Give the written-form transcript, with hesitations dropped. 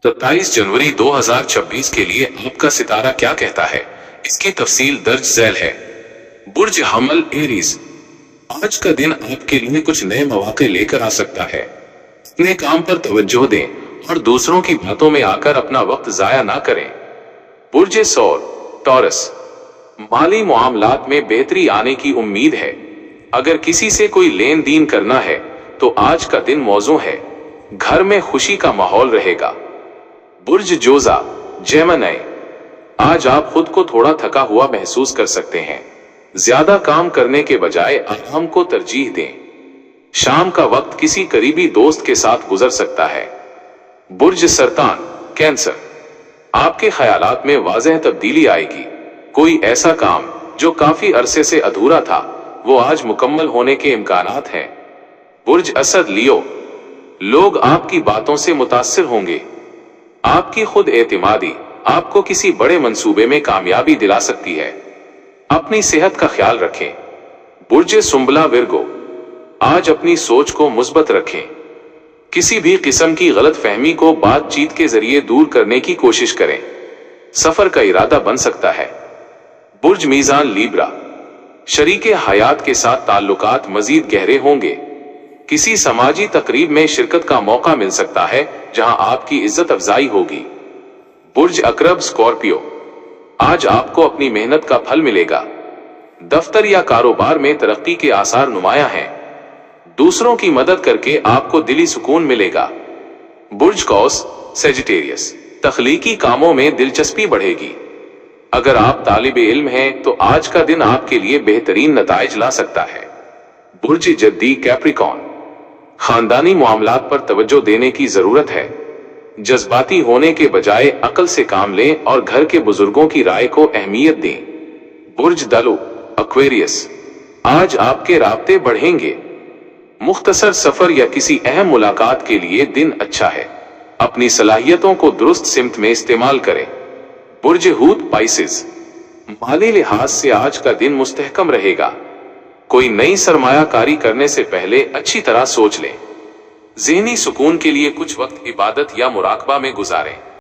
27 जनवरी 2026 के लिए आपका सितारा क्या कहता है, इसकी तफसील दर्ज झैल है। बुर्ज हमल एरीज, आज का दिन आपके लिए कुछ नए मौके लेकर आ सकता है। अपने काम पर तवज्जो दें और दूसरों की बातों में आकर अपना वक्त जाया ना करें। बुर्ज सौर टॉरस, माली मामलात में बेहतरी आने की उम्मीद है। अगर किसी से कोई लेन देन करना है तो आज का दिन मौजू है। घर में खुशी का माहौल रहेगा। बुर्ज जोजा जेमिनी, आज आप खुद को थोड़ा थका हुआ महसूस कर सकते हैं। ज्यादा काम करने के बजाय आराम को तरजीह दें। शाम का वक्त किसी करीबी दोस्त के साथ गुजर सकता है। बुर्ज सरतान कैंसर, आपके ख्यालात में वाज़ेह तब्दीली आएगी। कोई ऐसा काम जो काफी अरसे से अधूरा था वो आज मुकम्मल होने के इम्कानात हैं। बुर्ज असद लियो, लोग आपकी बातों से मुतासिर होंगे। आपकी खुद एतमादी आपको किसी बड़े मंसूबे में कामयाबी दिला सकती है। अपनी सेहत का ख्याल रखें। बुर्ज सुंबला विर्गो, आज अपनी सोच को मुस्बत रखें। किसी भी किस्म की गलत फहमी को बातचीत के जरिए दूर करने की कोशिश करें। सफर का इरादा बन सकता है। बुर्ज मीजान लीब्रा, शरीके हयात के साथ ताल्लुकात मजीद गहरे होंगे। किसी समाजी तकरीब में शिरकत का मौका मिल सकता है जहां आपकी इज्जत अफजाई होगी। बुर्ज अकरब स्कॉर्पियो, आज आपको अपनी मेहनत का फल मिलेगा। दफ्तर या कारोबार में तरक्की के आसार नुमाया हैं। दूसरों की मदद करके आपको दिली सुकून मिलेगा। बुर्ज कौस सेजिटेरियस, तख्लीकी कामों में दिलचस्पी बढ़ेगी। अगर आप तालिब इल्म हैं तो आज का दिन आपके लिए बेहतरीन नताइज ला सकता है। बुर्ज जद्दी कैप्रिकॉर्न, खानदानी मामलात पर तवज्जो देने की जरूरत है। जज्बाती होने के बजाय अक्ल से काम लें और घर के बुजुर्गों की राय को अहमियत दें। बुर्ज दलो एक्वेरियस, आज आपके राब्ते बढ़ेंगे। मुख्तसर सफर या किसी अहम मुलाकात के लिए दिन अच्छा है। अपनी सलाहियतों को दुरुस्त सिमत में इस्तेमाल करें। बुर्ज हूत पाइसिस, माली लिहाज से आज का दिन मुस्तहकम रहेगा। कोई नई सरमायाकारी करने से पहले अच्छी तरह सोच लें। ज़हनी सुकून के लिए कुछ वक्त इबादत या मुराकबा में गुजारें।